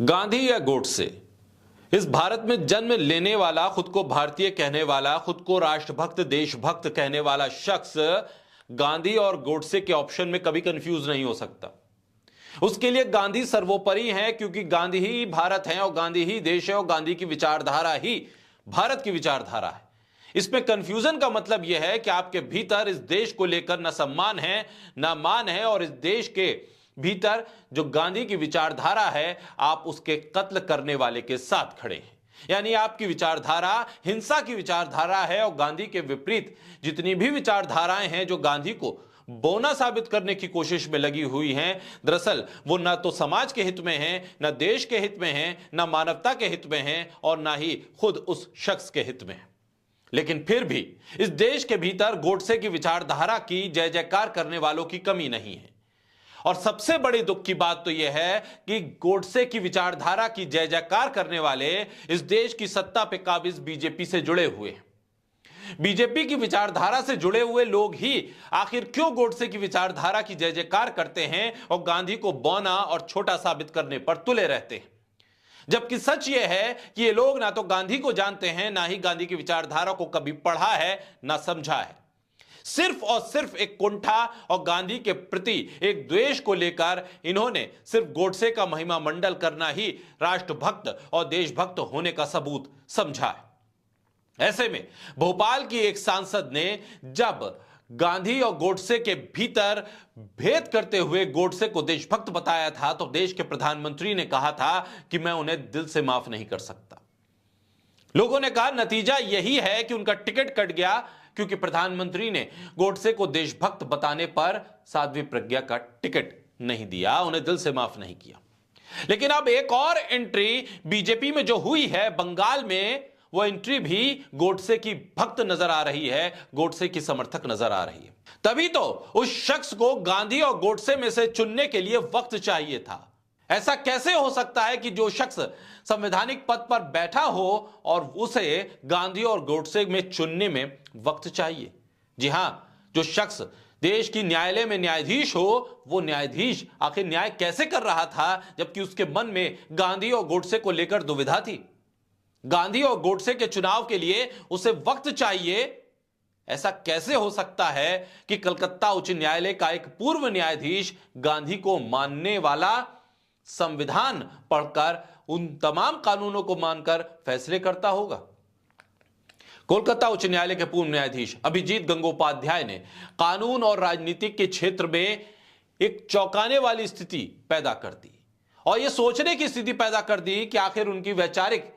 गांधी या गोडसे, इस भारत में जन्म लेने वाला, खुद को भारतीय कहने वाला, खुद को राष्ट्रभक्त देशभक्त कहने वाला शख्स गांधी और गोडसे के ऑप्शन में कभी कंफ्यूज नहीं हो सकता। उसके लिए गांधी सर्वोपरि है, क्योंकि गांधी ही भारत है और गांधी ही देश है और गांधी की विचारधारा ही भारत की विचारधारा है। इसमें कंफ्यूजन का मतलब यह है कि आपके भीतर इस देश को लेकर न सम्मान है न मान है, और इस देश के भीतर जो गांधी की विचारधारा है आप उसके कत्ल करने वाले के साथ खड़े हैं। यानी आपकी विचारधारा हिंसा की विचारधारा है और गांधी के विपरीत जितनी भी विचारधाराएं हैं जो गांधी को बोना साबित करने की कोशिश में लगी हुई हैं, दरअसल वो ना तो समाज के हित में हैं, ना देश के हित में हैं, ना मानवता के हित में हैं और ना ही खुद उस शख्स के हित में है। लेकिन फिर भी इस देश के भीतर गोडसे की विचारधारा की जय जयकार करने वालों की कमी नहीं है। और सबसे बड़ी दुख की बात तो यह है कि गोडसे की विचारधारा की जय जयकार करने वाले इस देश की सत्ता पे काबिज बीजेपी से जुड़े हुए हैं। बीजेपी की विचारधारा से जुड़े हुए लोग ही आखिर क्यों गोडसे की विचारधारा की जय जयकार करते हैं और गांधी को बौना और छोटा साबित करने पर तुले रहते हैं, जबकि सच यह है कि ये लोग ना तो गांधी को जानते हैं, ना ही गांधी की विचारधारा को कभी पढ़ा है, ना समझा है। सिर्फ और सिर्फ एक कुंठा और गांधी के प्रति एक द्वेष को लेकर इन्होंने सिर्फ गोडसे का महिमा मंडल करना ही राष्ट्रभक्त और देशभक्त होने का सबूत समझा है। ऐसे में भोपाल की एक सांसद ने जब गांधी और गोडसे के भीतर भेद करते हुए गोडसे को देशभक्त बताया था, तो देश के प्रधानमंत्री ने कहा था कि मैं उन्हें दिल से माफ नहीं कर सकता। लोगों ने कहा नतीजा यही है कि उनका टिकट कट गया, क्योंकि प्रधानमंत्री ने गोडसे को देशभक्त बताने पर साध्वी प्रज्ञा का टिकट नहीं दिया, उन्हें दिल से माफ नहीं किया। लेकिन अब एक और एंट्री बीजेपी में जो हुई है बंगाल में, वो एंट्री भी गोडसे की भक्त नजर आ रही है, गोडसे की समर्थक नजर आ रही है। तभी तो उस शख्स को गांधी और गोडसे में से चुनने के लिए वक्त चाहिए था। ऐसा कैसे हो सकता है कि जो शख्स संवैधानिक पद पर बैठा हो और उसे गांधी और गोडसे में चुनने में वक्त चाहिए? जी हां, जो शख्स देश की न्यायालय में न्यायाधीश हो, वो न्यायाधीश आखिर न्याय कैसे कर रहा था जबकि उसके मन में गांधी और गोडसे को लेकर दुविधा थी? गांधी और गोडसे के चुनाव के लिए उसे वक्त चाहिए। ऐसा कैसे हो सकता है कि कलकत्ता उच्च न्यायालय का एक पूर्व न्यायाधीश गांधी को मानने वाला, संविधान पढ़कर उन तमाम कानूनों को मानकर फैसले करता होगा? कोलकाता उच्च न्यायालय के पूर्व न्यायाधीश अभिजीत गंगोपाध्याय ने कानून और राजनीति के क्षेत्र में एक चौंकाने वाली स्थिति पैदा कर दी और यह सोचने की स्थिति पैदा कर दी कि आखिर उनकी वैचारिक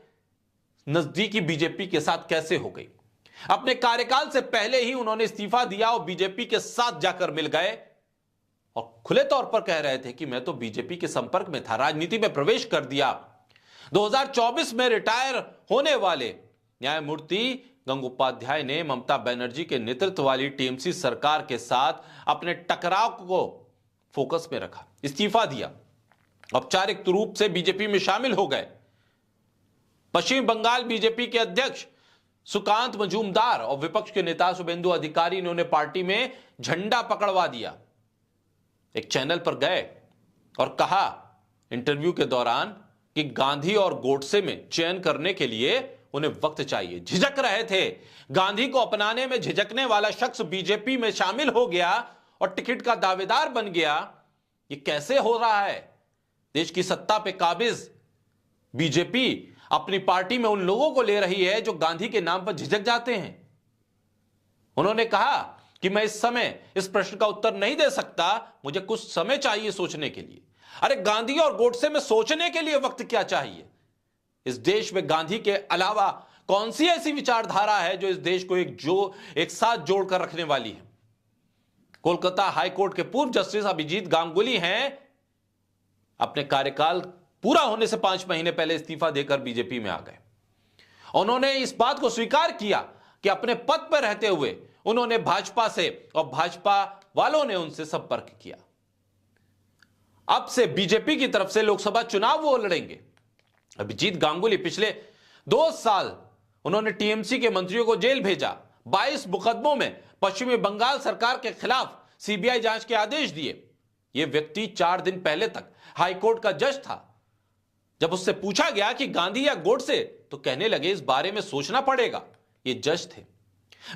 नजदीकी बीजेपी के साथ कैसे हो गई। अपने कार्यकाल से पहले ही उन्होंने इस्तीफा दिया और बीजेपी के साथ जाकर मिल गए और खुले तौर पर कह रहे थे कि मैं तो बीजेपी के संपर्क में था, राजनीति में प्रवेश कर दिया। 2024 में रिटायर होने वाले न्यायमूर्ति गंगोपाध्याय ने ममता बनर्जी के नेतृत्व वाली टीएमसी सरकार के साथ अपने टकराव को फोकस में रखा, इस्तीफा दिया, औपचारिक रूप से बीजेपी में शामिल हो गए। पश्चिम बंगाल बीजेपी के अध्यक्ष सुकांत मजूमदार और विपक्ष के नेता शुभेंदु अधिकारी ने उन्हें पार्टी में झंडा पकड़वा दिया। एक चैनल पर गए और कहा इंटरव्यू के दौरान कि गांधी और गोडसे में चयन करने के लिए उन्हें वक्त चाहिए। झिझक रहे थे। गांधी को अपनाने में झिझकने वाला शख्स बीजेपी में शामिल हो गया और टिकट का दावेदार बन गया। यह कैसे हो रहा है? देश की सत्ता पे काबिज बीजेपी अपनी पार्टी में उन लोगों को ले रही है जो गांधी के नाम पर झिझक जाते हैं। उन्होंने कहा कि मैं इस समय इस प्रश्न का उत्तर नहीं दे सकता, मुझे कुछ समय चाहिए सोचने के लिए। अरे गांधी और गोडसे में सोचने के लिए वक्त क्या चाहिए? इस देश में गांधी के अलावा कौन सी ऐसी विचारधारा है जो इस देश को एक साथ जोड़कर रखने वाली है? कोलकाता हाईकोर्ट के पूर्व जस्टिस अभिजीत गांगुली हैं, अपने कार्यकाल पूरा होने से 5 महीने पहले इस्तीफा देकर बीजेपी में आ गए। उन्होंने इस बात को स्वीकार किया कि अपने पद पर रहते हुए उन्होंने भाजपा से और भाजपा वालों ने उनसे संपर्क किया। अब से बीजेपी की तरफ से लोकसभा चुनाव वो लड़ेंगे। अभिजीत गांगुली पिछले 2 साल उन्होंने टीएमसी के मंत्रियों को जेल भेजा, 22 मुकदमों में पश्चिमी बंगाल सरकार के खिलाफ सीबीआई जांच के आदेश दिए। यह व्यक्ति 4 दिन पहले तक हाईकोर्ट का जज था। जब उससे पूछा गया कि गांधी या गोडसे, तो कहने लगे इस बारे में सोचना पड़ेगा। ये जज थे।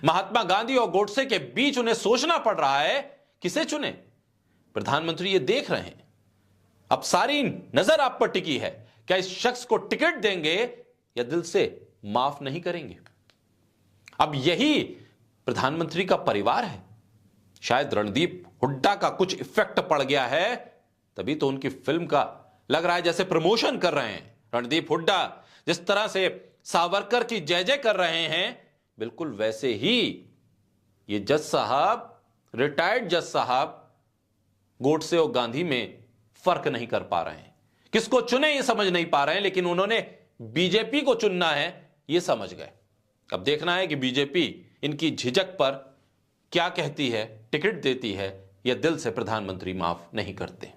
महात्मा गांधी और गोडसे के बीच उन्हें सोचना पड़ रहा है किसे चुने। प्रधानमंत्री ये देख रहे हैं। अब सारी नजर आप पर टिकी है, क्या इस शख्स को टिकट देंगे या दिल से माफ नहीं करेंगे। अब यही प्रधानमंत्री का परिवार है। शायद रणदीप हुड्डा का कुछ इफेक्ट पड़ गया है, तभी तो उनकी फिल्म का लग रहा है जैसे प्रमोशन कर रहे हैं। रणदीप हुड्डा जिस तरह से सावरकर की जय जय कर रहे हैं, बिल्कुल वैसे ही ये जज साहब, रिटायर्ड जज साहब, गोडसे और गांधी में फर्क नहीं कर पा रहे हैं। किसको चुने ये समझ नहीं पा रहे हैं, लेकिन उन्होंने बीजेपी को चुनना है ये समझ गए। अब देखना है कि बीजेपी इनकी झिझक पर क्या कहती है, टिकट देती है या दिल से प्रधानमंत्री माफ नहीं करते।